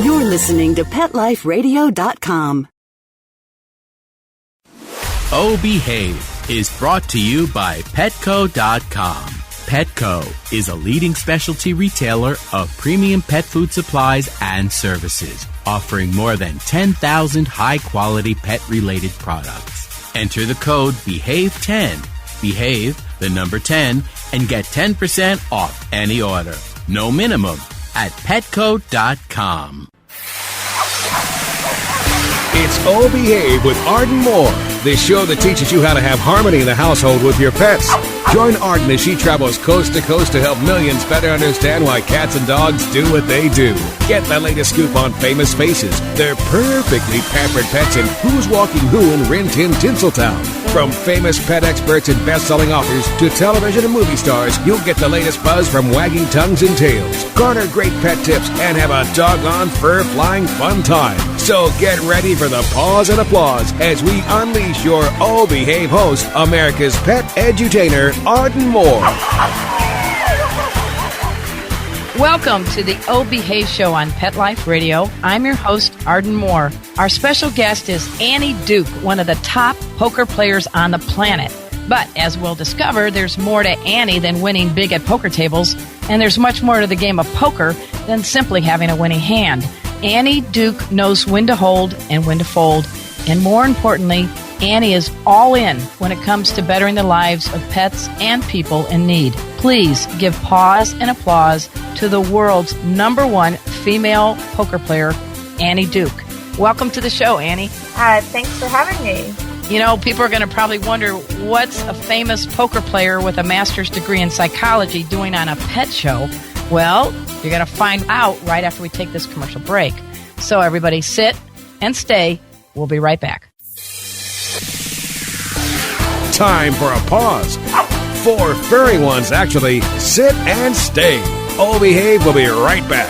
You're listening to PetLifeRadio.com. Oh Behave is brought to you by Petco.com. Petco is a leading specialty retailer of premium pet food supplies and services, offering more than 10,000 high-quality pet-related products. Enter the code BEHAVE10, Behave, the number 10, and get 10% off any order. No minimum at Petco.com. It's Oh Behave with Arden Moore, the show that teaches you how to have harmony in the household with your pets. Join Arden as she travels coast to coast to help millions better understand why cats and dogs do what they do. Get the latest scoop on famous faces, their perfectly pampered pets, and who's walking who in Rin Tin Tinseltown. From famous pet experts and best-selling authors to television and movie stars, you'll get the latest buzz from wagging tongues and tails. Garner great pet tips and have a doggone fur-flying fun time. So get ready for the pause and applause as we unleash your Oh Behave host, America's pet edutainer, Arden Moore. Welcome to the Oh Behave Show on Pet Life Radio. I'm your host, Arden Moore. Our special guest is Annie Duke, one of the top poker players on the planet. But as we'll discover, there's more to Annie than winning big at poker tables, and there's much more to the game of poker than simply having a winning hand. Annie Duke knows when to hold and when to fold, and more importantly, Annie is all in when it comes to bettering the lives of pets and people in need. Please give pause and applause to the world's #1 female poker player, Annie Duke. Welcome to the show, Annie. Thanks for having me. You know, people are going to probably wonder, what's a famous poker player with a master's degree in psychology doing on a pet show? Well, you're going to find out right after we take this commercial break. So everybody sit and stay. We'll be right back. Time for a pause. 4 furry ones, actually. Sit and stay. Oh Behave will be right back.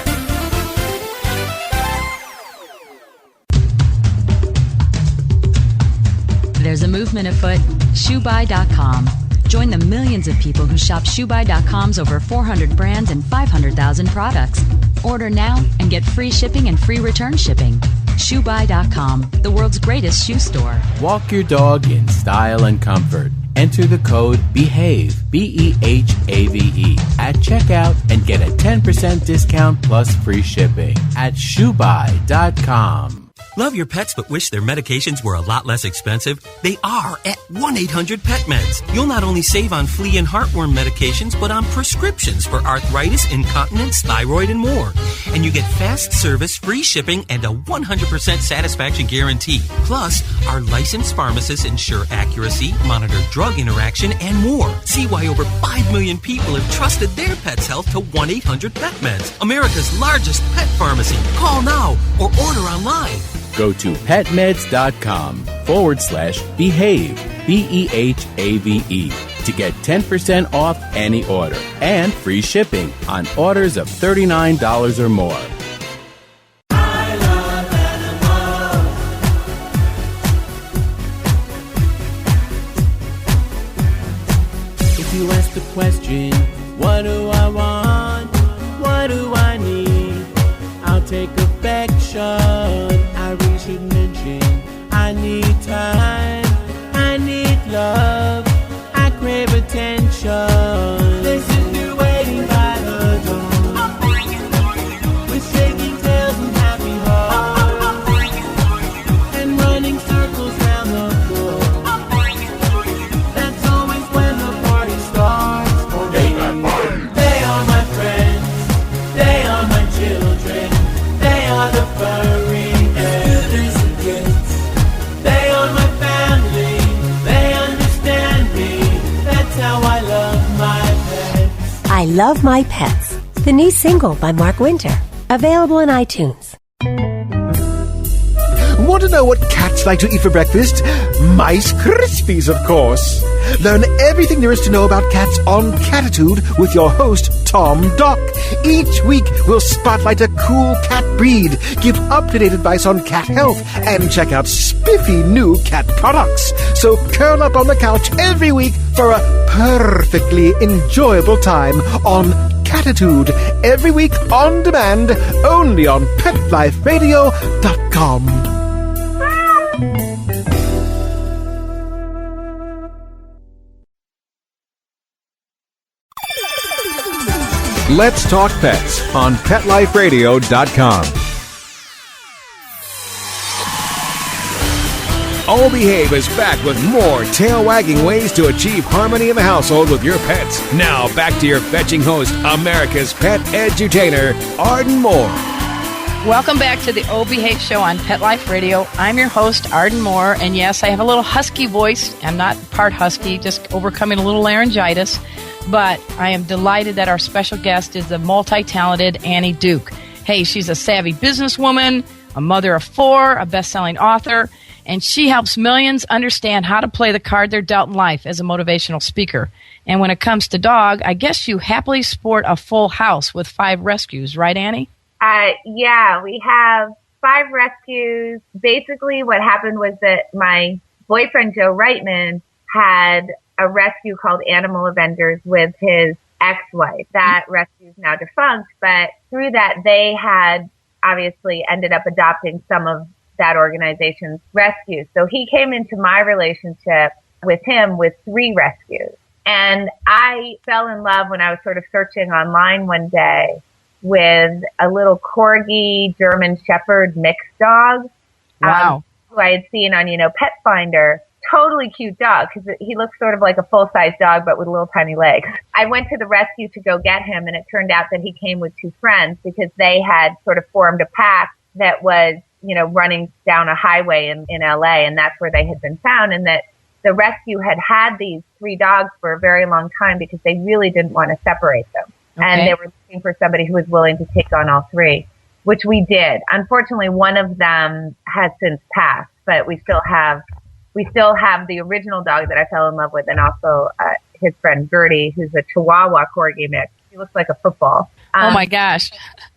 There's a movement afoot. ShoeBuy.com. Join the millions of people who shop ShoeBuy.com's over 400 brands and 500,000 products. Order now and get free shipping and free return shipping. ShoeBuy.com, the world's greatest shoe store. Walk your dog in style and comfort. Enter the code BEHAVE, BEHAVE, at checkout and get a 10% discount plus free shipping at ShoeBuy.com. Love your pets but wish their medications were a lot less expensive? They are at 1-800-PET-MEDS. You'll not only save on flea and heartworm medications, but on prescriptions for arthritis, incontinence, thyroid, and more. And you get fast service, free shipping, and a 100% satisfaction guarantee. Plus, our licensed pharmacists ensure accuracy, monitor drug interaction, and more. See why over 5 million people have trusted their pet's health to 1-800-PET-MEDS, America's largest pet pharmacy. Call now or order online. Go to petmeds.com/behave, BEHAVE, to get 10% off any order and free shipping on orders of $39 or more. I love animals. If you ask the question, what do I want? What do I need? I'll take affection. I really should mention I need time, I need love, I crave attention. Listen to waiting by the door. I'm bringing for you. With shaking tails and happy hearts. I'm bringing for you. And running circles round the floor. I'm bringing for you. That's always when the party starts for me. They are my friends, they are my children, they are the furry. I Love My Pets, the new single by Mark Winter, available on iTunes. Want to know what cats like to eat for breakfast? Mice Krispies, of course. Learn everything there is to know about cats on Catitude with your host, Tom Dock. Each week, we'll spotlight a cool cat breed, give up-to-date advice on cat health, and check out spiffy new cat products. So curl up on the couch every week for a perfectly enjoyable time on Catitude, every week on demand, only on PetLifeRadio.com. Let's Talk Pets on PetLifeRadio.com. All Behave is back with more tail-wagging ways to achieve harmony in the household with your pets. Now, back to your fetching host, America's pet edutainer, Arden Moore. Welcome back to the O Behave Show on Pet Life Radio. I'm your host, Arden Moore, and yes, I have a little husky voice. I'm not part husky, just overcoming a little laryngitis. But I am delighted that our special guest is the multi-talented Annie Duke. Hey, she's a savvy businesswoman, a mother of 4, a best-selling author, and she helps millions understand how to play the card they're dealt in life as a motivational speaker. And when it comes to dog, I guess you happily sport a full house with 5 rescues, right, Annie? Yeah, we have 5 rescues. Basically, what happened was that my boyfriend, Joe Reitman, had a rescue called Animal Avengers with his ex-wife. That rescue is now defunct, but through that, they had obviously ended up adopting some of that organization's rescues. So he came into my relationship with him with 3 rescues. And I fell in love when I was sort of searching online one day with a little corgi German Shepherd mixed dog. Wow. Who I had seen on, Pet Finder. Totally cute dog because he looks sort of like a full-size dog but with little tiny legs. I went to the rescue to go get him, and it turned out that he came with 2 friends because they had sort of formed a pack that was, running down a highway in LA, and that's where they had been found, and that the rescue had these 3 dogs for a very long time because they really didn't want to separate them. Okay. And they were looking for somebody who was willing to take on all 3, which we did. Unfortunately, one of them has since passed, but we still have the original dog that I fell in love with, and also his friend Gertie, who's a Chihuahua Corgi mix. He looks like a football. Oh my gosh.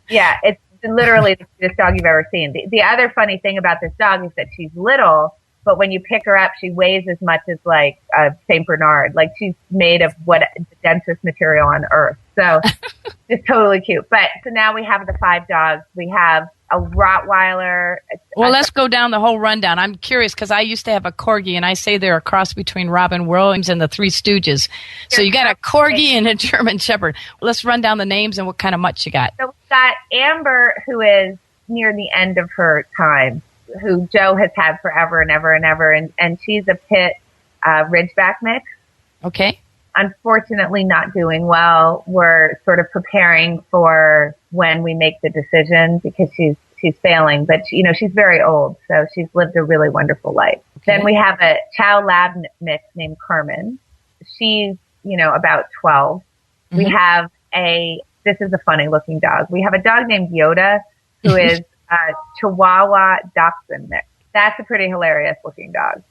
Yeah, it's literally the cutest dog you've ever seen. The other funny thing about this dog is that she's little, but when you pick her up, she weighs as much as like a St. Bernard. Like she's made of the densest material on earth. So it's totally cute. But so now we have the 5 dogs. We have a Rottweiler. Well, let's go down the whole rundown. I'm curious because I used to have a Corgi, and I say they're a cross between Robin Williams and the Three Stooges. So you got a Corgi and a German Shepherd. Let's run down the names and what kind of mutt you got. So we've got Amber, who is near the end of her time, who Joe has had forever and ever and ever, and she's a pit Ridgeback mix. Okay. Unfortunately not doing well. We're sort of preparing for when we make the decision because she's failing, but she's very old, so she's lived a really wonderful life. Okay. Then we have a Chow Lab mix named Carmen. She's, about 12. Mm-hmm. We have this is a funny looking dog. We have a dog named Yoda who is a Chihuahua Dachshund mix. That's a pretty hilarious looking dog.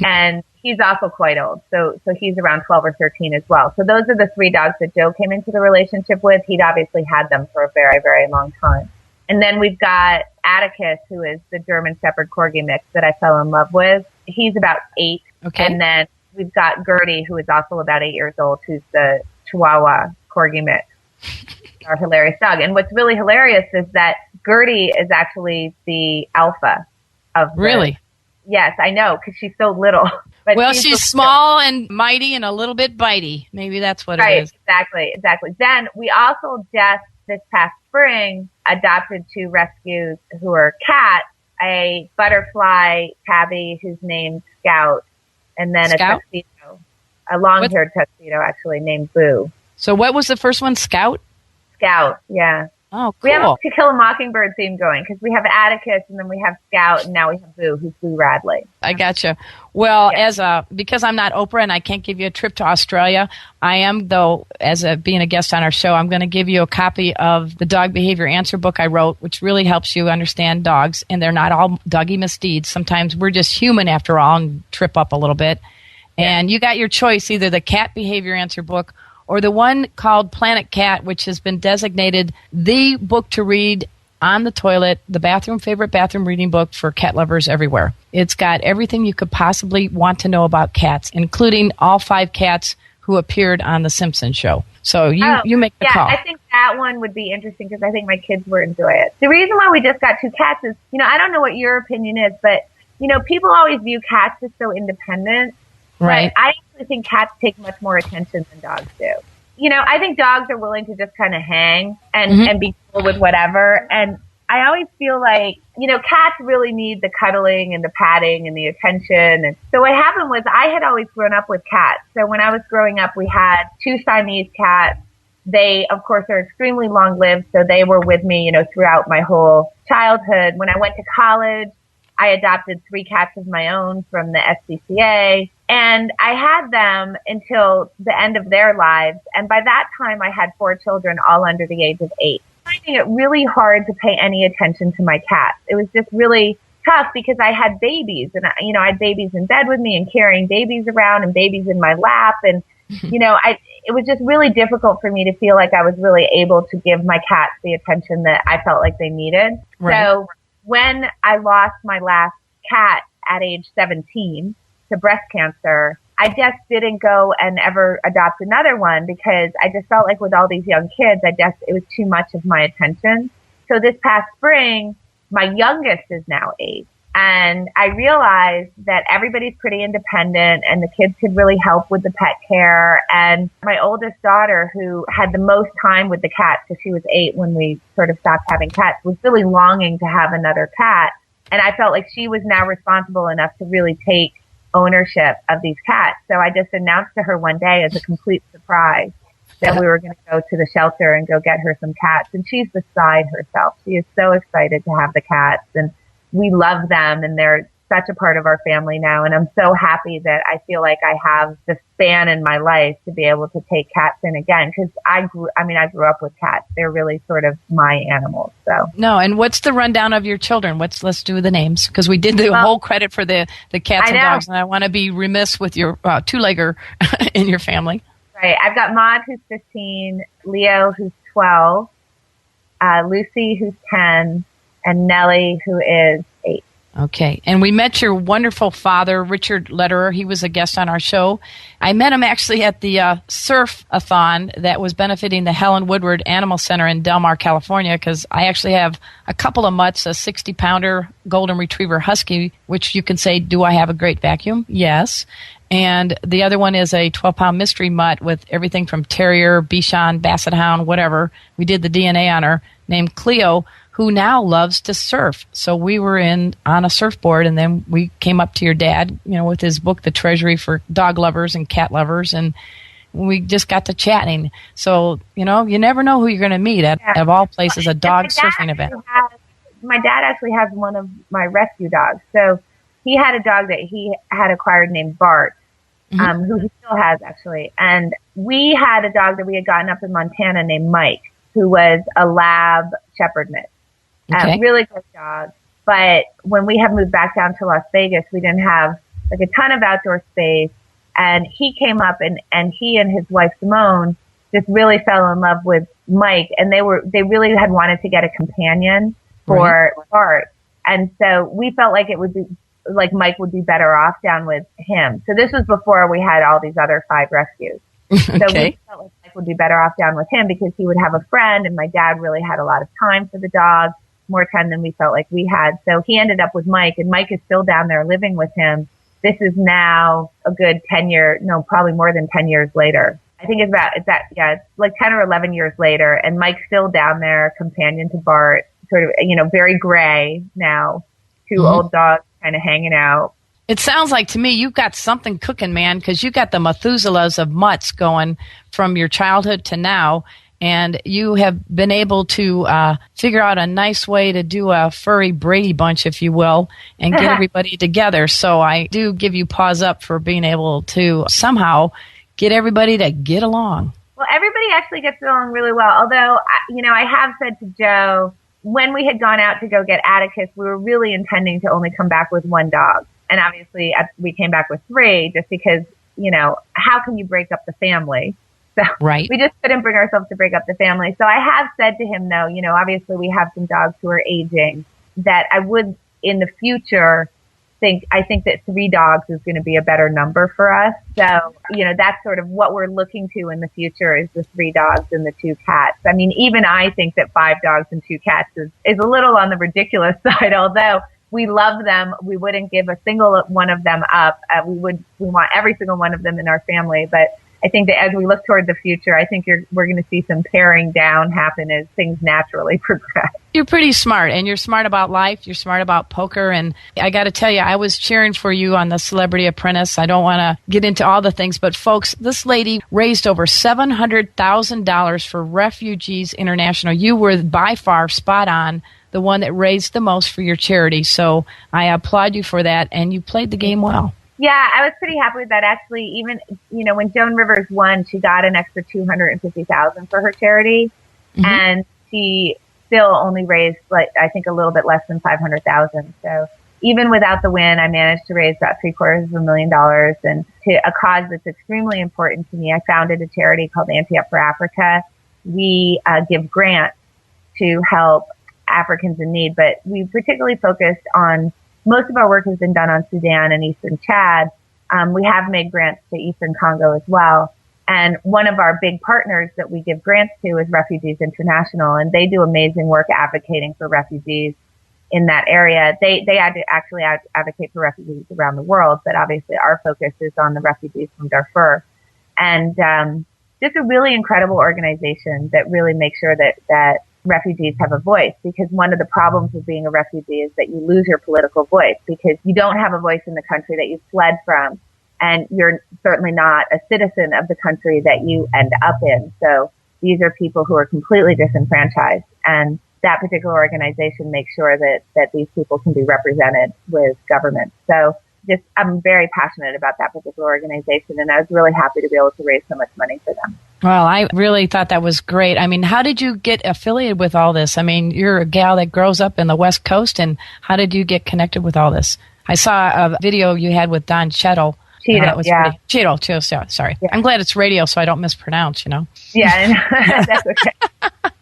And he's also quite old. So he's around 12 or 13 as well. So those are the 3 dogs that Joe came into the relationship with. He'd obviously had them for a very, very long time. And then we've got Atticus, who is the German Shepherd Corgi mix that I fell in love with. He's about 8. Okay. And then we've got Gertie, who is also about 8 years old, who's the Chihuahua Corgi mix. Our hilarious dog. And what's really hilarious is that Gertie is actually the alpha of Really? Yes, I know, because she's so little. But well, she's small and mighty and a little bit bitey. Maybe that's what it is. Exactly. Then we also just this past spring adopted 2 rescues who are cats, a butterfly tabby who's named Scout, and then Scout? A tuxedo, a long-haired tuxedo actually named Boo. So what was the first one? Scout? Scout, yeah. Oh, cool. We have a To Kill a Mockingbird theme going because we have Atticus and then we have Scout and now we have Boo, who's Boo Radley. I gotcha. Well, because I'm not Oprah and I can't give you a trip to Australia, I am, though, being a guest on our show, I'm going to give you a copy of the Dog Behavior Answer book I wrote, which really helps you understand dogs. And they're not all doggy misdeeds. Sometimes we're just human after all and trip up a little bit. Yeah. And you got your choice, either the Cat Behavior Answer book or the one called Planet Cat, which has been designated the book to read on the toilet, the favorite bathroom reading book for cat lovers everywhere. It's got everything you could possibly want to know about cats, including all 5 cats who appeared on The Simpsons show. So you make the call. I think that one would be interesting because I think my kids would enjoy it. The reason why we just got 2 cats is, I don't know what your opinion is, but, people always view cats as so independent. Right. But I actually think cats take much more attention than dogs do. I think dogs are willing to just kind of hang and be cool with whatever. And I always feel like, cats really need the cuddling and the patting and the attention. And so what happened was I had always grown up with cats. So when I was growing up, we had 2 Siamese cats. They, of course, are extremely long-lived, so they were with me, throughout my whole childhood. When I went to college, I adopted 3 cats of my own from the SPCA, and I had them until the end of their lives. And by that time, I had 4 children, all under the age of 8. Finding it really hard to pay any attention to my cats. It was just really tough because I had babies, and I had babies in bed with me and carrying babies around and babies in my lap, and it was just really difficult for me to feel like I was really able to give my cats the attention that I felt like they needed. Right. So when I lost my last cat at age 17 to breast cancer, I just didn't go and ever adopt another one because I just felt like with all these young kids, it was too much of my attention. So this past spring, my youngest is now 8. And I realized that everybody's pretty independent and the kids could really help with the pet care. And my oldest daughter, who had the most time with the cats because she was 8 when we sort of stopped having cats, was really longing to have another cat. And I felt like she was now responsible enough to really take ownership of these cats. So I just announced to her one day as a complete surprise that we were going to go to the shelter and go get her some cats. And she's beside herself. She is so excited to have the cats, and we love them, and they're such a part of our family now. And I'm so happy that I feel like I have the span in my life to be able to take cats in again. Because I grew up with cats. They're really sort of my animals. So no. And what's the rundown of your children? Let's do the names, because we did the whole credit for the cats and dogs, and I want to be remiss with your 2-legger in your family. Right. I've got Maud, who's 15, Leo, who's 12, Lucy, who's 10, and Nellie, who is 8. Okay. And we met your wonderful father, Richard Lederer. He was a guest on our show. I met him actually at the surf-a-thon that was benefiting the Helen Woodward Animal Center in Del Mar, California, because I actually have a couple of mutts, a 60-pounder golden retriever husky, which you can say, do I have a great vacuum? Yes. And the other one is a 12-pound mystery mutt with everything from terrier, Bichon, basset hound, whatever. We did the DNA on her, named Cleo, who now loves to surf. So we were on a surfboard, and then we came up to your dad, with his book, The Treasury for Dog Lovers and Cat Lovers, and we just got to chatting. So, you never know who you're going to meet at, of all places, a dog surfing event. My dad actually has one of my rescue dogs. So he had a dog that he had acquired named Bart, who he still has, actually. And we had a dog that we had gotten up in Montana named Mike, who was a lab shepherd mix. Really good dog. But when we have moved back down to Las Vegas, we didn't have a ton of outdoor space. And he came up and he and his wife Simone just really fell in love with Mike. And they really had wanted to get a companion for Bart. And so we felt like it would be like Mike would be better off down with him. So this was before we had all these other 5 rescues. So we felt like Mike would be better off down with him because he would have a friend, and my dad really had a lot of time for the dog, more time than we felt like we had. So he ended up with Mike, and Mike is still down there living with him. This is now a good probably more than 10 years later. I think it's like 10 or 11 years later, and Mike's still down there, companion to Bart, sort of, very gray now, 2 old dogs kind of hanging out. It sounds like to me you've got something cooking, man, because you got the Methuselahs of mutts going from your childhood to now, and you have been able to figure out a nice way to do a furry Brady Bunch, if you will, and get everybody together. So I do give you paws up for being able to somehow get everybody to get along. Well, everybody actually gets along really well, although, I have said to Joe, when we had gone out to go get Atticus, we were really intending to only come back with 1 dog. And obviously we came back with 3 just because, how can you break up the family? So we just couldn't bring ourselves to break up the family. So I have said to him, though, obviously we have some dogs who are aging, that I would in the future I think that 3 dogs is going to be a better number for us. So, that's sort of what we're looking to in the future is the 3 dogs and the 2 cats. I mean, even I think that 5 dogs and 2 cats is a little on the ridiculous side, although we love them. We wouldn't give a single one of them up. We want every single one of them in our family, but I think that as we look toward the future, I think we're going to see some paring down happen as things naturally progress. You're pretty smart, and you're smart about life. You're smart about poker, and I got to tell you, I was cheering for you on the Celebrity Apprentice. I don't want to get into all the things, but folks, this lady raised over $700,000 for Refugees International. You were by far spot on, the one that raised the most for your charity. So I applaud you for that, and you played the game well. Yeah, I was pretty happy with that. Actually, even, when Joan Rivers won, she got an extra $250,000 for her charity. Mm-hmm. And she still only raised, I think a little bit less than $500,000. So even without the win, I managed to raise about $750,000 and to a cause that's extremely important to me. I founded a charity called Ante Up for Africa. We give grants to help Africans in need, but we particularly focused on most of our work has been done on Sudan and Eastern Chad. We have made grants to Eastern Congo as well. And one of our big partners that we give grants to is Refugees International, and they do amazing work advocating for refugees in that area. They actually advocate for refugees around the world, but obviously our focus is on the refugees from Darfur. And just a really incredible organization that really makes sure that refugees have a voice, because one of the problems of being a refugee is that you lose your political voice because you don't have a voice in the country that you fled from, and you're certainly not a citizen of the country that you end up in. So these are people who are completely disenfranchised, and that particular organization makes sure that these people can be represented with government. So I'm very passionate about that particular organization, and I was really happy to be able to raise so much money for them. Well, I really thought that was great. I mean, how did you get affiliated with all this? I mean, you're a gal that grows up in the West Coast, and how did you get connected with all this? I saw a video you had with Don Cheadle. Cheadle, yeah. Cheadle, sorry. Yeah. I'm glad it's radio so I don't mispronounce, Yeah, that's okay.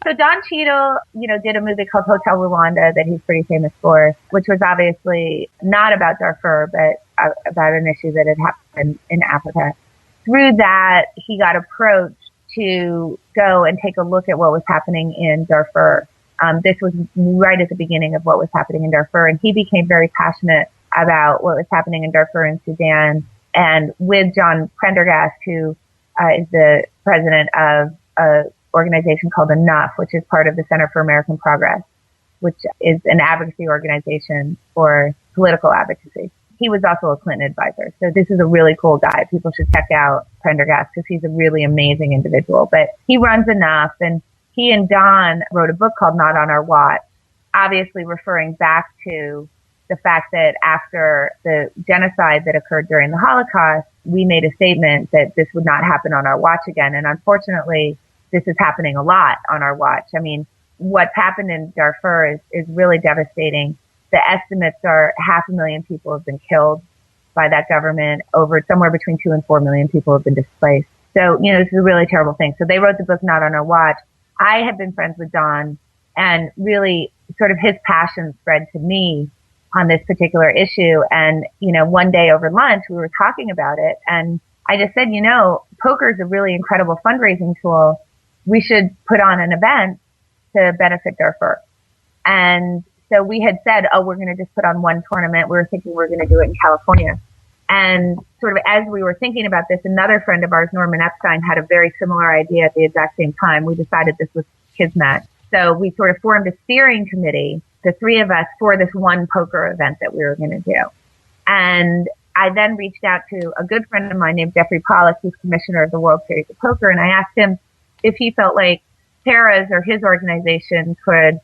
So Don Cheadle, did a movie called Hotel Rwanda that he's pretty famous for, which was obviously not about Darfur, but about an issue that had happened in Africa. Through that, he got approached to go and take a look at what was happening in Darfur. This was right at the beginning of what was happening in Darfur, and he became very passionate about what was happening in Darfur and Sudan. And with John Prendergast, who is the president of an organization called Enough, which is part of the Center for American Progress, which is an advocacy organization for political advocacy. He was also a Clinton advisor. So this is a really cool guy. People should check out Prendergast because he's a really amazing individual. But he runs Enough, and he and Don wrote a book called Not on Our Watch, obviously referring back to the fact that after the genocide that occurred during the Holocaust, we made a statement that this would not happen on our watch again. And unfortunately, this is happening a lot on our watch. I mean, what's happened in Darfur is really devastating. The estimates are 500,000 people have been killed by that government. Over somewhere between 2 and 4 million people have been displaced. So, this is a really terrible thing. So they wrote the book Not on Our Watch. I had been friends with Don, and really sort of his passion spread to me on this particular issue. And, one day over lunch, we were talking about it, and I just said, poker is a really incredible fundraising tool. We should put on an event to benefit Darfur. And so we had said, we're going to just put on one tournament. We were thinking we were going to do it in California. And sort of as we were thinking about this, another friend of ours, Norman Epstein, had a very similar idea at the exact same time. We decided this was kismet. So we sort of formed a steering committee, the 3 of us, for this one poker event that we were going to do. And I then reached out to a good friend of mine named Jeffrey Pollack, who's commissioner of the World Series of Poker, and I asked him if he felt like Tara's or his organization could,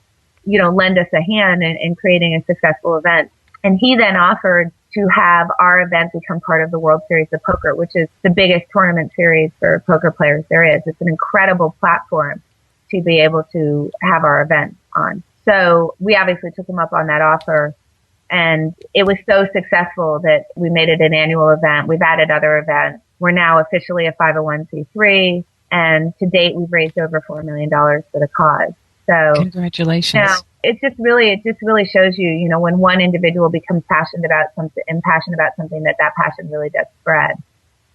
lend us a hand in creating a successful event. And he then offered to have our event become part of the World Series of Poker, which is the biggest tournament series for poker players there is. It's an incredible platform to be able to have our event on. So we obviously took him up on that offer, and it was so successful that we made it an annual event. We've added other events. We're now officially a 501c3, and to date we've raised over $4 million for the cause. So congratulations. it just really shows you, you know, when one individual becomes passionate about something, that passion really does spread.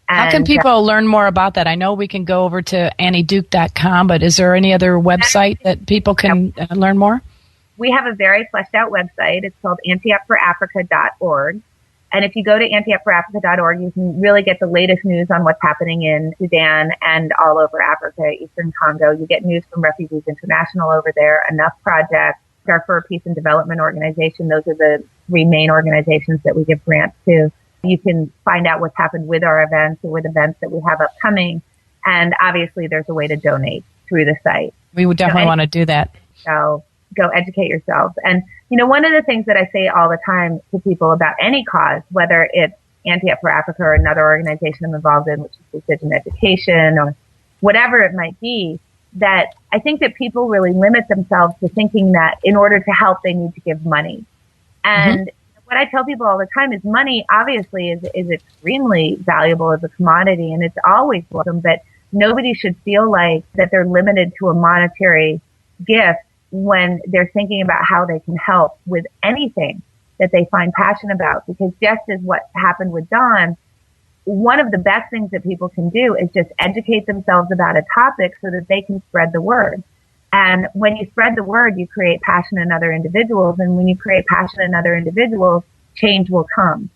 How can people learn more about that? I know we can go over to AnnieDuke.com, but is there any other website that people can learn more? We have a very fleshed out website. It's called antiupforafrica.org. And if you go to antiupforafrica.org, you can really get the latest news on what's happening in Sudan and all over Africa, Eastern Congo. You get news from Refugees International over there, Enough Project, Darfur Peace and Development Organization. Those are the three main organizations that we give grants to. You can find out what's happened with our events or with events that we have upcoming. And obviously there's a way to donate through the site. We would definitely want to do that. So go educate yourselves. And, you know, one of the things that I say all the time to people about any cause, whether it's Anti-Up for Africa or another organization I'm involved in, which is Decision Education or whatever it might be, that I think that people really limit themselves to thinking that in order to help, they need to give money. And what I tell people all the time is money obviously is extremely valuable as a commodity, and it's always welcome, but nobody should feel like that they're limited to a monetary gift when they're thinking about how they can help with anything that they find passion about. Because just as what happened with Dawn, one of the best things that people can do is just educate themselves about a topic so that they can spread the word. And when you spread the word, you create passion in other individuals. And when you create passion in other individuals, change will come.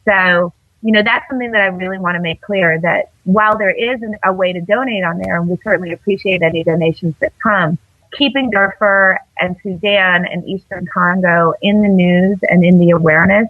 So, you know, that's something that I really want to make clear, that while there is a way to donate on there, and we certainly appreciate any donations that come, keeping Darfur and Sudan and Eastern Congo in the news and in the awareness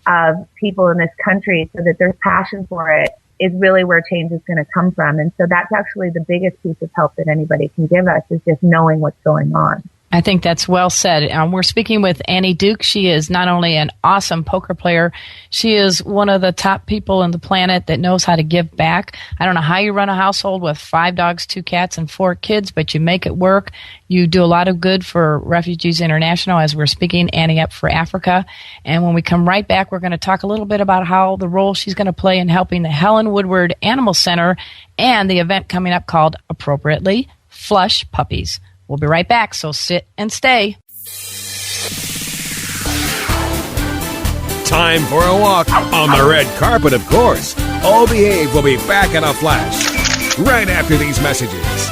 of people in this country so that there's passion for it is really where change is going to come from. And so that's actually the biggest piece of help that anybody can give us, is just knowing what's going on. I think that's well said. We're speaking with Annie Duke. She is not only an awesome poker player, she is one of the top people on the planet that knows how to give back. I don't know how you run a household with 5 dogs, 2 cats, and 4 kids, but you make it work. You do a lot of good for Refugees International, as we're speaking, Annie Up for Africa. And when we come right back, we're going to talk a little bit about how the role she's going to play in helping the Helen Woodward Animal Center and the event coming up called, appropriately, Flush Puppies. We'll be right back, so sit and stay. Time for a walk on the red carpet, of course. Oh Behave will be back in a flash right after these messages.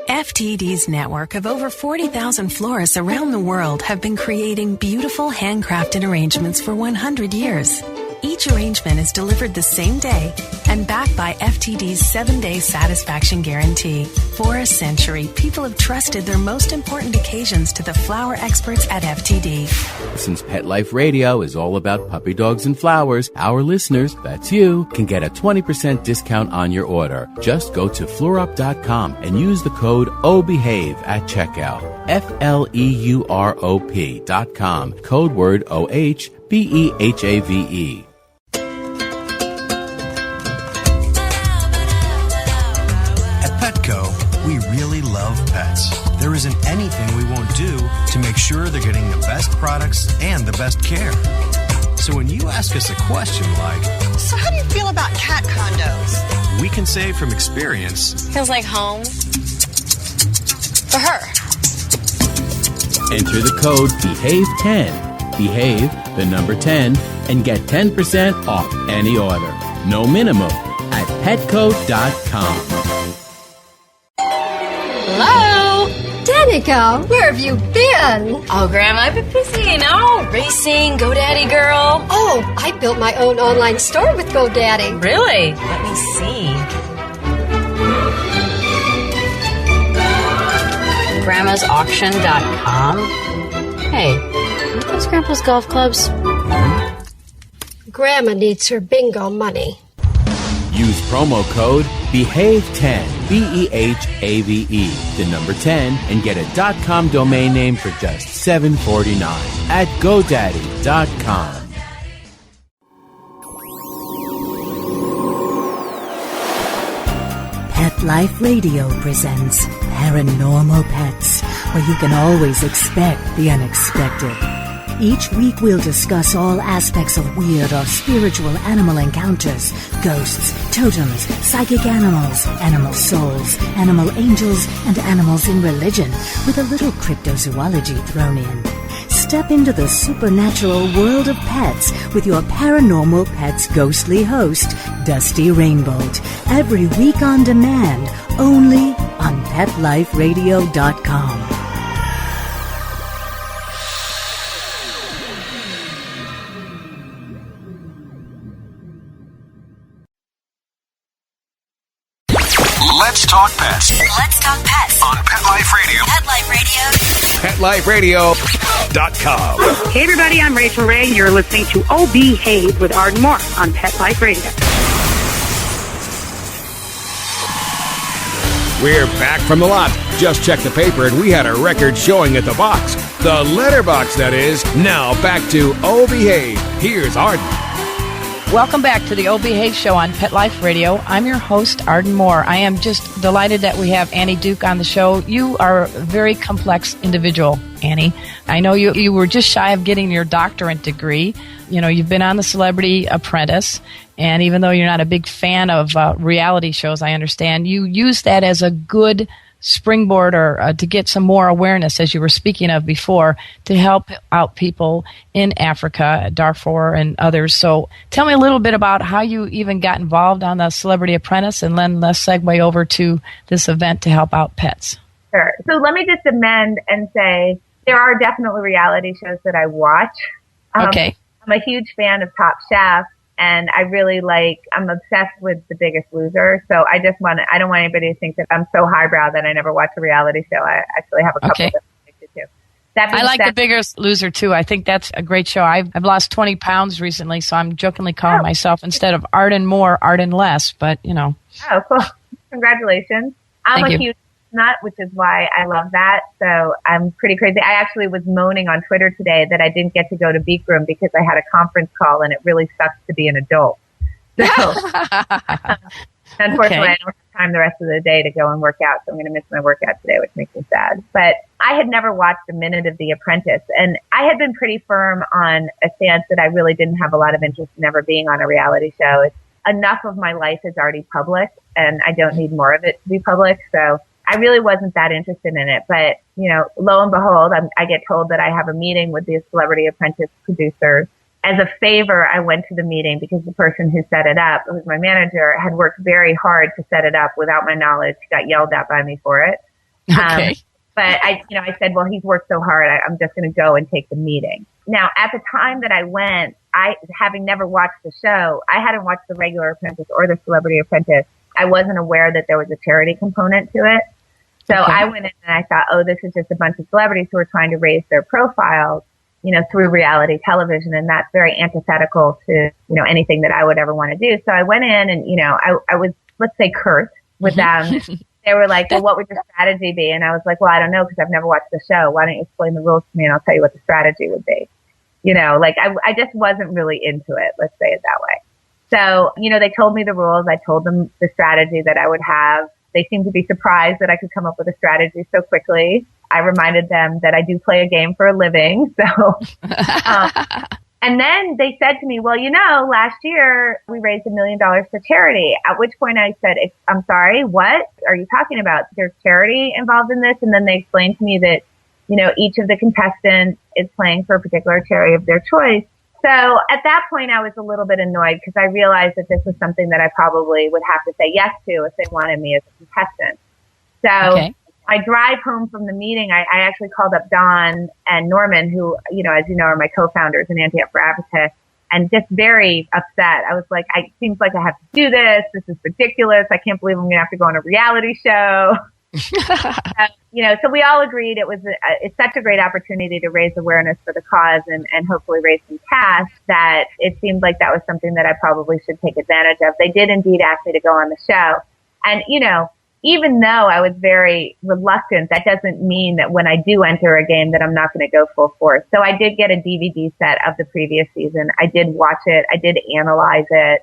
FTD's network of over 40,000 florists around the world have been creating beautiful handcrafted arrangements for 100 years. Each arrangement is delivered the same day and backed by FTD's 7-day satisfaction guarantee. For a century, people have trusted their most important occasions to the flower experts at FTD. Since Pet Life Radio is all about puppy dogs and flowers, our listeners, that's you, can get a 20% discount on your order. Just go to fleurop.com and use the code OBEHAVE at checkout. FLEUROP.com. Code word OHBEHAVE. We really love pets. There isn't anything we won't do to make sure they're getting the best products and the best care. So when you ask us a question like, so how do you feel about cat condos? We can say from experience, feels like home for her. Enter the code BEHAVE10, behave, the number 10, and get 10% off any order. No minimum at petco.com. Hello? Danica, where have you been? Oh, Grandma, I've been busy, you know, racing, GoDaddy girl. Oh, I built my own online store with GoDaddy. Really? Let me see. Grandma'sAuction.com. Hey, are those Grandpa's golf clubs? Grandma needs her bingo money. Use promo code BEHAVE10, BEHAVE, the number 10, and get a .com domain name for just $7.49 at GoDaddy.com. Pet Life Radio presents Paranormal Pets, where you can always expect the unexpected. Each week we'll discuss all aspects of weird or spiritual animal encounters, ghosts, totems, psychic animals, animal souls, animal angels, and animals in religion, with a little cryptozoology thrown in. Step into the supernatural world of pets with your Paranormal Pets ghostly host, Dusty Rainbolt, every week on demand, only on PetLifeRadio.com. Let's talk pets Let's talk pets on Pet Life Radio. Pet Life Radio. PetLifeRadio.com. Hey everybody, I'm Rachel Ray. You're listening to Oh Behave with Arden Moore on Pet Life Radio. We're back from the lot. Just checked the paper and we had a record showing at the box. The letterbox, that is. Now back to Oh Behave. Here's Arden. Welcome back to the Oh Behave Show on Pet Life Radio. I'm your host, Arden Moore. I am just delighted that we have Annie Duke on the show. You are a very complex individual, Annie. I know you were just shy of getting your doctorate degree. You know, you've been on The Celebrity Apprentice, and even though you're not a big fan of reality shows, I understand, you use that as a good springboard or to get some more awareness, as you were speaking of before, to help out people in Africa, Darfur, and others. So tell me a little bit about how you even got involved on The Celebrity Apprentice, and then let's segue over to this event to help out pets. Sure. So let me just amend and say there are definitely reality shows that I watch. Okay. I'm a huge fan of Top Chef. And I'm obsessed with The Biggest Loser. So I don't want anybody to think that I'm so highbrow that I never watch a reality show. I actually have a couple that I'm addicted to. I like The Biggest Loser too. I think that's a great show. I've lost 20 pounds recently, so I'm jokingly calling myself, instead of Arden More, Arden Less, but you know. Oh, cool. Congratulations. I'm a huge nut, which is why I love that. So I'm pretty crazy. I actually was moaning on Twitter today that I didn't get to go to Beak Room because I had a conference call and it really sucks to be an adult. So unfortunately, I don't have time the rest of the day to go and work out. So I'm going to miss my workout today, which makes me sad. But I had never watched a minute of The Apprentice, and I had been pretty firm on a stance that I really didn't have a lot of interest in ever being on a reality show. Enough of my life is already public and I don't need more of it to be public. So I really wasn't that interested in it, but, you know, lo and behold, I get told that I have a meeting with the Celebrity Apprentice producers. As a favor, I went to the meeting because the person who set it up, who was my manager, had worked very hard to set it up without my knowledge. He got yelled at by me for it. Okay. But I said, well, he's worked so hard, I'm just going to go and take the meeting. Now, at the time that I went, having never watched the show, I hadn't watched the regular Apprentice or the Celebrity Apprentice. I wasn't aware that there was a charity component to it. So I went in and I thought, oh, this is just a bunch of celebrities who are trying to raise their profiles, you know, through reality television. And that's very antithetical to, you know, anything that I would ever want to do. So I went in and, you know, I was, let's say, curt with them. They were like, well, what would your strategy be? And I was like, well, I don't know, because I've never watched the show. Why don't you explain the rules to me and I'll tell you what the strategy would be? You know, like I just wasn't really into it. Let's say it that way. So, you know, they told me the rules. I told them the strategy that I would have. They seemed to be surprised that I could come up with a strategy so quickly. I reminded them that I do play a game for a living. So, and then they said to me, well, you know, last year we raised $1 million for charity, at which point I said, I'm sorry, what are you talking about? There's charity involved in this. And then they explained to me that, you know, each of the contestants is playing for a particular charity of their choice. So at that point, I was a little bit annoyed because I realized that this was something that I probably would have to say yes to if they wanted me as a contestant. So I drive home from the meeting. I actually called up Don and Norman, who, you know, as you know, are my co-founders in Anti-Up for Africa, and just very upset. I was like, it seems like I have to do this. This is ridiculous. I can't believe I'm going to have to go on a reality show. You know, so we all agreed it's such a great opportunity to raise awareness for the cause and hopefully raise some cash that it seemed like that was something that I probably should take advantage of. They did indeed ask me to go on the show. And, you know, even though I was very reluctant, that doesn't mean that when I do enter a game that I'm not going to go full force. So I did get a DVD set of the previous season. I did watch it. I did analyze it,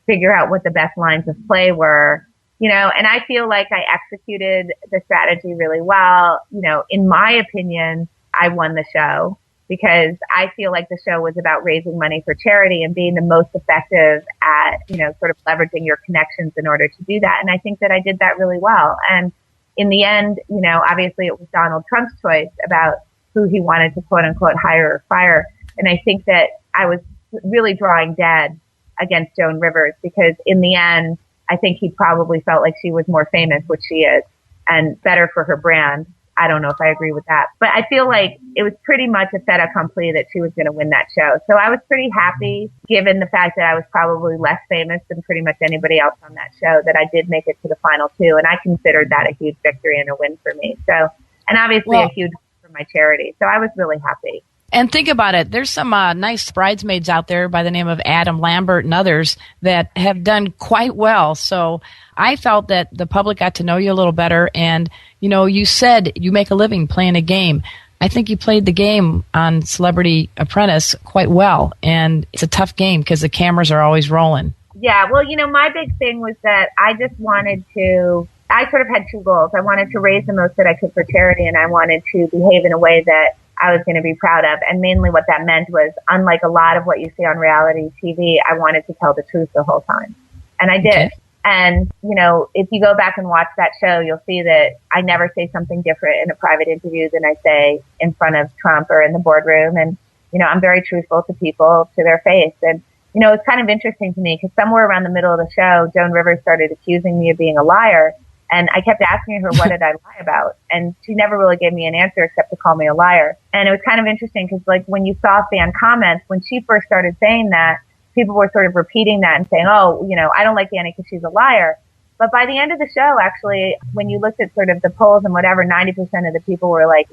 figure out what the best lines of play were. You know, and I feel like I executed the strategy really well. You know, in my opinion, I won the show. because I feel like the show was about raising money for charity and being the most effective at, sort of leveraging your connections in order to do that. And I think that I did that really well. And in the end, obviously it was Donald Trump's choice about who he wanted to quote unquote hire or fire. And I think that I was really drawing dead against Joan Rivers because in the end, I think he probably felt like she was more famous, which she is, and better for her brand. I don't know if I agree with that, but I feel like it was pretty much a fait accompli that she was going to win that show. So I was pretty happy, given the fact that I was probably less famous than pretty much anybody else on that show, that I did make it to the final two. And I considered that a huge victory and a win for me. So, and obviously a huge win for my charity. So I was really happy. And think about it. There's some nice bridesmaids out there by the name of Adam Lambert and others that have done quite well. So I felt that the public got to know you a little better. And, you said you make a living playing a game. I think you played the game on Celebrity Apprentice quite well. And it's a tough game because the cameras are always rolling. Yeah. Well, my big thing was that I just wanted to, I sort of had two goals. I wanted to raise the most that I could for charity, and I wanted to behave in a way that I was going to be proud of. And mainly what that meant was, unlike a lot of what you see on reality TV, I wanted to tell the truth the whole time. And I did. Okay. And, if you go back and watch that show, you'll see that I never say something different in a private interview than I say in front of Trump or in the boardroom. And, I'm very truthful to people, to their face. And, it's kind of interesting to me because somewhere around the middle of the show, Joan Rivers started accusing me of being a liar. And I kept asking her, what did I lie about? And she never really gave me an answer except to call me a liar. And it was kind of interesting because when you saw fan comments, when she first started saying that, people were sort of repeating that and saying, oh, I don't like Annie because she's a liar. But by the end of the show, actually, when you looked at sort of the polls and whatever, 90% of the people were like,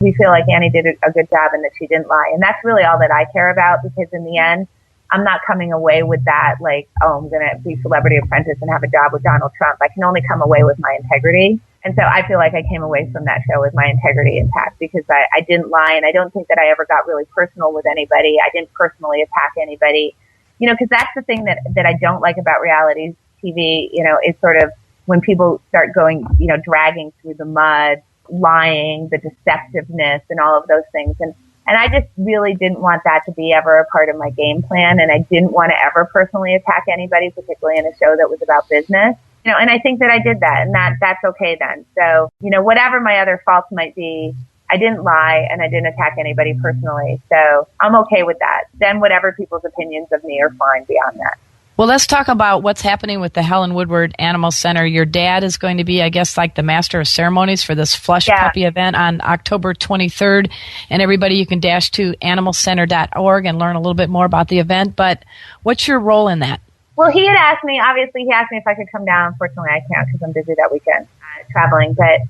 we feel like Annie did a good job and that she didn't lie. And that's really all that I care about, because in the end, I'm not coming away with that like, oh, I'm going to be Celebrity Apprentice and have a job with Donald Trump. I can only come away with my integrity. And so I feel like I came away from that show with my integrity intact because I didn't lie. And I don't think that I ever got really personal with anybody. I didn't personally attack anybody, because that's the thing that I don't like about reality TV, is sort of when people start going, dragging through the mud, lying, the deceptiveness and all of those things. And I just really didn't want that to be ever a part of my game plan. And I didn't want to ever personally attack anybody, particularly in a show that was about business. And I think that I did that, and that's okay then. So, whatever my other faults might be, I didn't lie and I didn't attack anybody personally. So I'm okay with that. Then whatever people's opinions of me are fine beyond that. Well, let's talk about what's happening with the Helen Woodward Animal Center. Your dad is going to be, I guess, like the master of ceremonies for this Flush Puppy event on October 23rd. And everybody, you can dash to animalcenter.org and learn a little bit more about the event. But what's your role in that? Well, he had asked me, obviously, if I could come down. Unfortunately, I can't because I'm busy that weekend traveling. But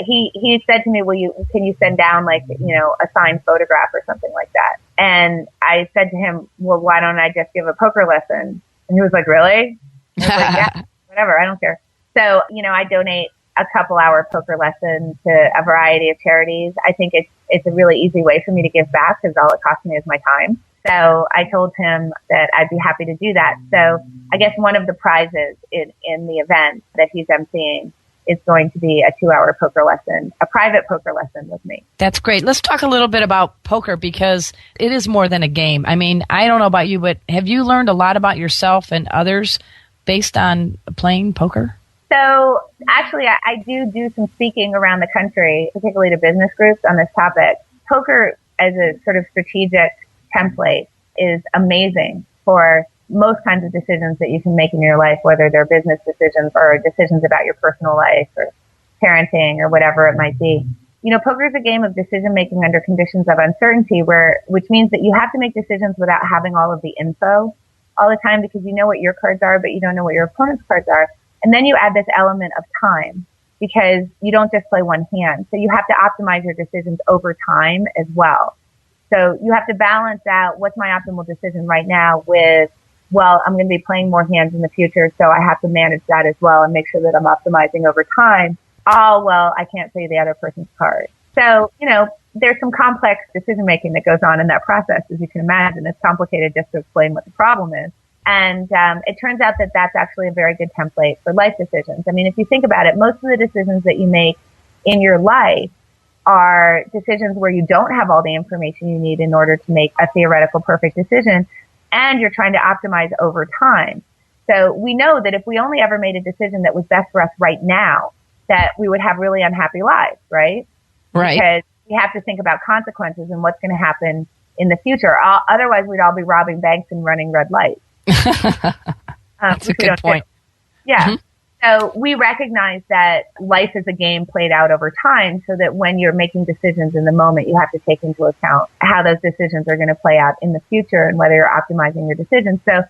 he said to me, can you send down a signed photograph or something like that? And I said to him, well, why don't I just give a poker lesson? And he was like, really? And I was like, yeah, whatever, I don't care. So, I donate a couple-hour poker lesson to a variety of charities. I think it's a really easy way for me to give back because all it costs me is my time. So I told him that I'd be happy to do that. So I guess one of the prizes in the event that he's emceeing is going to be a 2-hour poker lesson, a private poker lesson with me. That's great. Let's talk a little bit about poker because it is more than a game. I mean, I don't know about you, but have you learned a lot about yourself and others based on playing poker? So actually, I do some speaking around the country, particularly to business groups on this topic. Poker as a sort of strategic template is amazing for most kinds of decisions that you can make in your life, whether they're business decisions or decisions about your personal life or parenting or whatever it might be. Poker is a game of decision making under conditions of uncertainty which means that you have to make decisions without having all of the info all the time because you know what your cards are, but you don't know what your opponent's cards are. And then you add this element of time because you don't just play one hand. So you have to optimize your decisions over time as well. So you have to balance out what's my optimal decision right now with, well, I'm going to be playing more hands in the future, so I have to manage that as well and make sure that I'm optimizing over time. Oh, well, I can't play the other person's card. So, there's some complex decision making that goes on in that process, as you can imagine. It's complicated just to explain what the problem is. And it turns out that that's actually a very good template for life decisions. I mean, if you think about it, most of the decisions that you make in your life are decisions where you don't have all the information you need in order to make a theoretical perfect decision, and you're trying to optimize over time. So we know that if we only ever made a decision that was best for us right now, that we would have really unhappy lives, right? Right. Because we have to think about consequences and what's going to happen in the future. Otherwise, we'd all be robbing banks and running red lights. That's a good point. Yeah. Mm-hmm. So we recognize that life is a game played out over time, so that when you're making decisions in the moment, you have to take into account how those decisions are going to play out in the future and whether you're optimizing your decisions. So,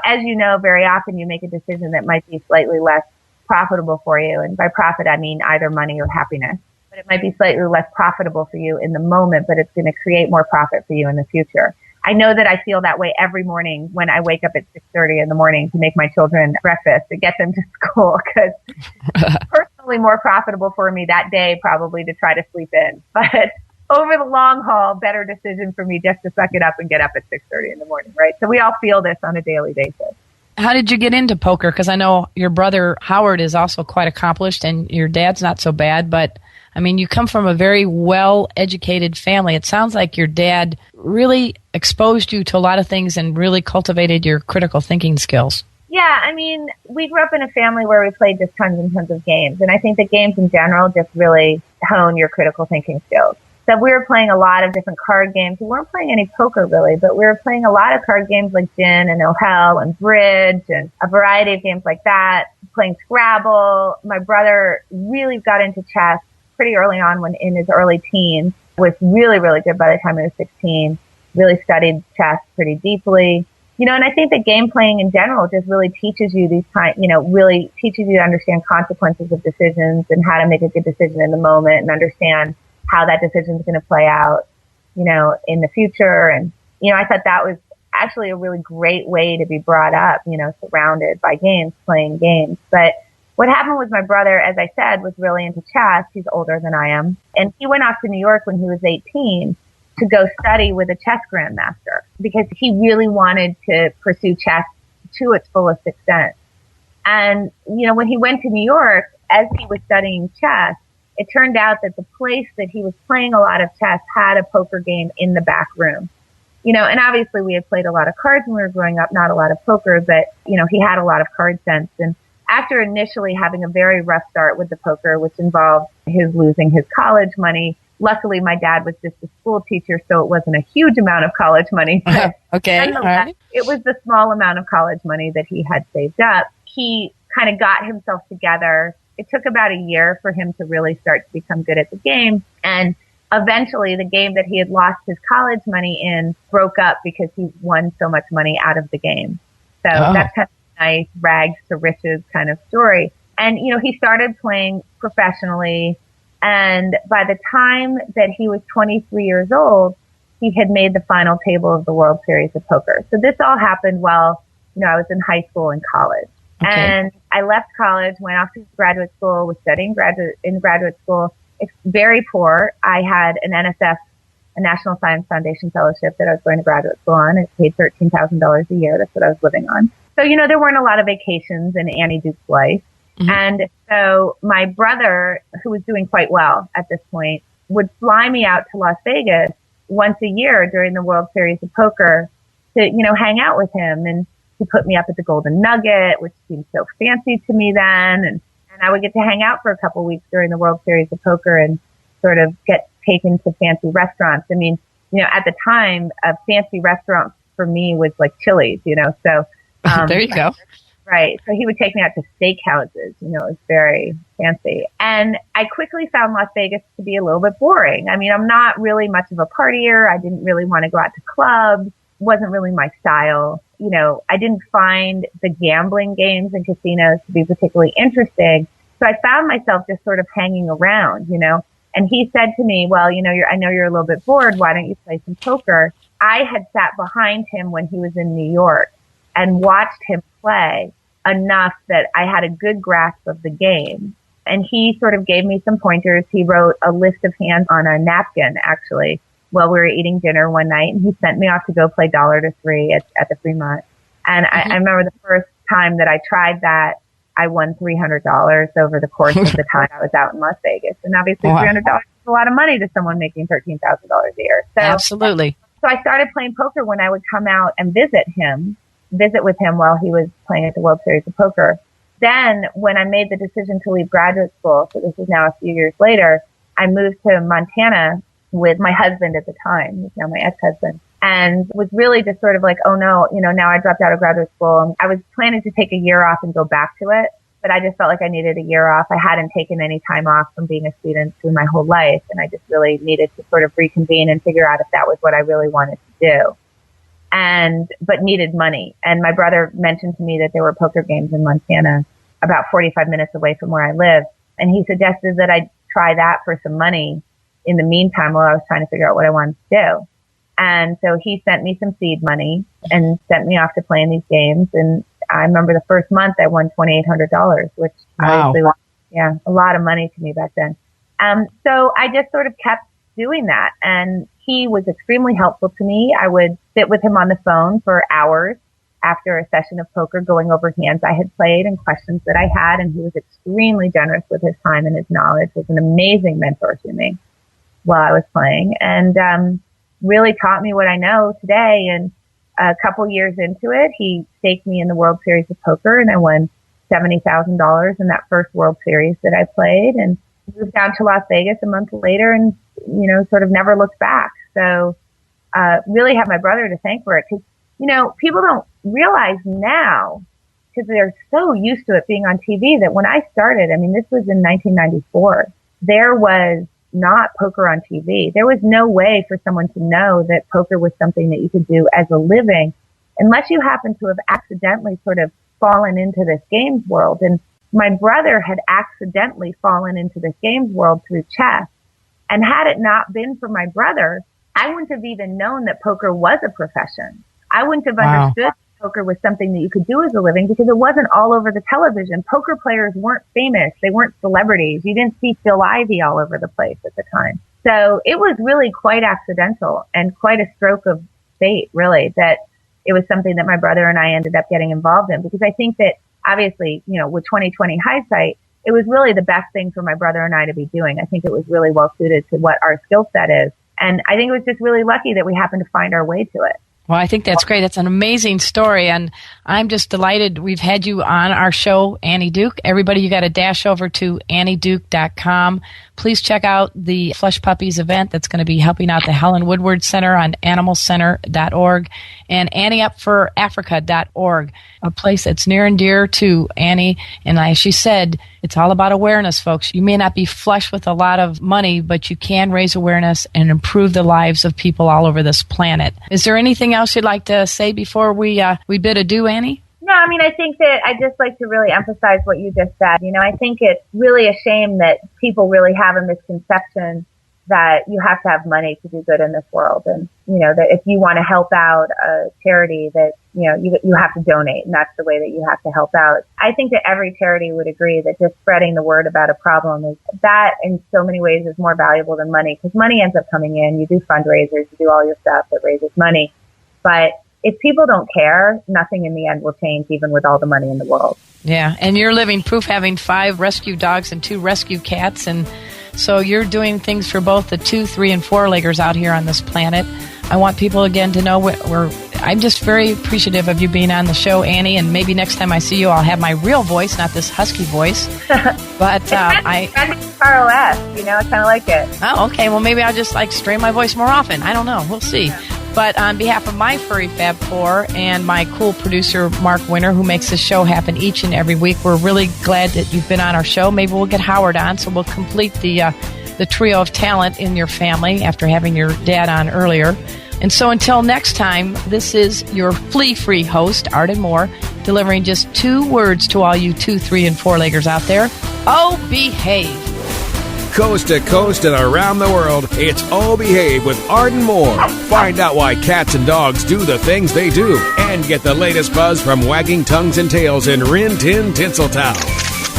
as you know, very often you make a decision that might be slightly less profitable for you. And by profit, I mean either money or happiness. But it might be slightly less profitable for you in the moment, but it's going to create more profit for you in the future. I know that I feel that way every morning when I wake up at 6:30 in the morning to make my children breakfast to get them to school, because it's personally more profitable for me that day probably to try to sleep in. But over the long haul, better decision for me just to suck it up and get up at 6:30 in the morning, right? So we all feel this on a daily basis. How did you get into poker? Because I know your brother Howard is also quite accomplished and your dad's not so bad, but I mean, you come from a very well-educated family. It sounds like your dad really exposed you to a lot of things and really cultivated your critical thinking skills. Yeah, I mean, we grew up in a family where we played just tons and tons of games. And I think that games in general just really hone your critical thinking skills. So we were playing a lot of different card games. We weren't playing any poker really, but we were playing a lot of card games like Gin and Oh Hell and Bridge and a variety of games like that, playing Scrabble. My brother really got into chess pretty early on, when in his early teens, was really, really good by the time he was 16, really studied chess pretty deeply. And I think that game playing in general just really teaches you really teaches you to understand consequences of decisions and how to make a good decision in the moment and understand how that decision is going to play out, in the future. And, I thought that was actually a really great way to be brought up, surrounded by games, playing games. But what happened with my brother, as I said, was really into chess. He's older than I am. And he went off to New York when he was 18 to go study with a chess grandmaster because he really wanted to pursue chess to its fullest extent. And, when he went to New York, as he was studying chess, it turned out that the place that he was playing a lot of chess had a poker game in the back room. And obviously we had played a lot of cards when we were growing up, not a lot of poker, but, he had a lot of card sense. And after initially having a very rough start with the poker, which involved his losing his college money, luckily my dad was just a school teacher, so it wasn't a huge amount of college money. Okay, all right. It was the small amount of college money that he had saved up. He kind of got himself together. It took about a year for him to really start to become good at the game. And eventually the game that he had lost his college money in broke up because he won so much money out of the game. So that's kind of a nice rags to riches kind of story. And, he started playing professionally. And by the time that he was 23 years old, he had made the final table of the World Series of Poker. So this all happened while, I was in high school and college. Okay. And I left college, went off to graduate school, was studying in graduate school. It's very poor. I had an NSF, a National Science Foundation fellowship that I was going to graduate school on. It paid $13,000 a year. That's what I was living on. So, there weren't a lot of vacations in Annie Duke's life. Mm-hmm. And so my brother, who was doing quite well at this point, would fly me out to Las Vegas once a year during the World Series of Poker to, hang out with him. And he put me up at the Golden Nugget, which seemed so fancy to me then. And I would get to hang out for a couple of weeks during the World Series of Poker and sort of get taken to fancy restaurants. I mean, at the time, a fancy restaurant for me was like Chili's, so. There you go. Right. So he would take me out to steakhouses, it was very fancy. And I quickly found Las Vegas to be a little bit boring. I mean, I'm not really much of a partier. I didn't really want to go out to clubs. Wasn't really my style. I didn't find the gambling games and casinos to be particularly interesting. So I found myself just sort of hanging around, and he said to me, well, I know you're a little bit bored. Why don't you play some poker? I had sat behind him when he was in New York and watched him play enough that I had a good grasp of the game. And he sort of gave me some pointers. He wrote a list of hands on a napkin, actually, while we were eating dinner one night. And he sent me off to go play $1 to $3 at the Fremont. And I remember the first time that I tried that, I won $300 over the course of the time I was out in Las Vegas. And obviously $300 is a lot of money to someone making $13,000 a year. So, absolutely. So I started playing poker when I would come out and visit with him while he was playing at the World Series of Poker. Then when I made the decision to leave graduate school, so this is now a few years later, I moved to Montana with my husband at the time, who's now my ex-husband, and was really just sort of like, oh no, now I dropped out of graduate school. I was planning to take a year off and go back to it, but I just felt like I needed a year off. I hadn't taken any time off from being a student through my whole life, and I just really needed to sort of reconvene and figure out if that was what I really wanted to do. But needed money. And my brother mentioned to me that there were poker games in Montana about 45 minutes away from where I live. And he suggested that I try that for some money in the meantime while I was trying to figure out what I wanted to do. And so he sent me some seed money and sent me off to play in these games. And I remember the first month I won $2,800, which obviously was, a lot of money to me back then. So I just sort of kept doing that. And he was extremely helpful to me. I would sit with him on the phone for hours after a session of poker, going over hands I had played and questions that I had. And he was extremely generous with his time and his knowledge. Was an amazing mentor to me while I was playing, and really taught me what I know today. And a couple years into it, he staked me in the World Series of Poker, and I won $70,000 in that first World Series that I played, and moved down to Las Vegas a month later and, sort of never looked back. So, really have my brother to thank for it, because, people don't realize now, because they're so used to it being on TV, that when I started, this was in 1994, there was not poker on TV. There was no way for someone to know that poker was something that you could do as a living unless you happen to have accidentally sort of fallen into this games world. And my brother had accidentally fallen into this games world through chess. And had it not been for my brother, I wouldn't have even known that poker was a profession. I wouldn't have understood poker was something that you could do as a living, because it wasn't all over the television. Poker players weren't famous. They weren't celebrities. You didn't see Phil Ivey all over the place at the time. So it was really quite accidental and quite a stroke of fate, really, that it was something that my brother and I ended up getting involved in, because I think that obviously, with 2020 hindsight, it was really the best thing for my brother and I to be doing. I think it was really well suited to what our skill set is. And I think it was just really lucky that we happened to find our way to it. Well, I think that's great. That's an amazing story, and I'm just delighted we've had you on our show, Annie Duke. Everybody, you got to dash over to AnnieDuke.com. Please check out the Flush Puppies event that's going to be helping out the Helen Woodward Center on animalcenter.org and AnnieUpForAfrica.org, a place that's near and dear to Annie. And as she said, it's all about awareness, folks. You may not be flush with a lot of money, but you can raise awareness and improve the lives of people all over this planet. Is there anything else you'd like to say before we bid adieu, Annie? No, I think that I just like to really emphasize what you just said. I think it's really a shame that people really have a misconception that you have to have money to do good in this world. And, that if you want to help out a charity that, you have to donate, and that's the way that you have to help out. I think that every charity would agree that just spreading the word about a problem is that in so many ways is more valuable than money, because money ends up coming in. You do fundraisers, you do all your stuff that raises money. But if people don't care, nothing in the end will change, even with all the money in the world. Yeah, and you're living proof, having 5 rescue dogs and 2 rescue cats, and so you're doing things for both the 2, 3, and 4-leggers out here on this planet. I want people, again, to know I'm just very appreciative of you being on the show, Annie, and maybe next time I see you, I'll have my real voice, not this husky voice. But I ROS, I kind of like it. Oh, okay. Well, maybe I'll just strain my voice more often. I don't know. We'll see. But on behalf of my furry Fab 4 and my cool producer, Mark Winter, who makes this show happen each and every week, we're really glad that you've been on our show. Maybe we'll get Howard on, so we'll complete the trio of talent in your family after having your dad on earlier. And so until next time, this is your flea-free host, Arden Moore, delivering just 2 words to all you 2, 3, and 4-leggers out there. Oh, behave. Coast to coast and around the world, it's Oh Behave with Arden Moore. Find out why cats and dogs do the things they do, and get the latest buzz from wagging tongues and tails in Rin Tin Tinseltown.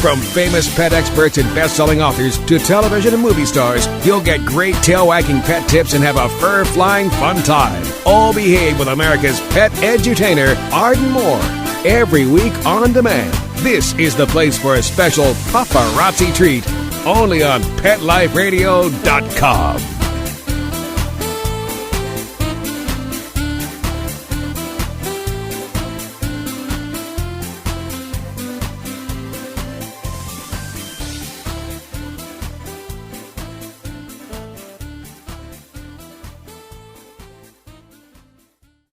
From famous pet experts and best-selling authors to television and movie stars, you'll get great tail-wagging pet tips and have a fur-flying fun time. Oh Behave with America's pet edutainer, Arden Moore. Every week on demand this is the place for a special paparazzi treat only on PetLifeRadio.com.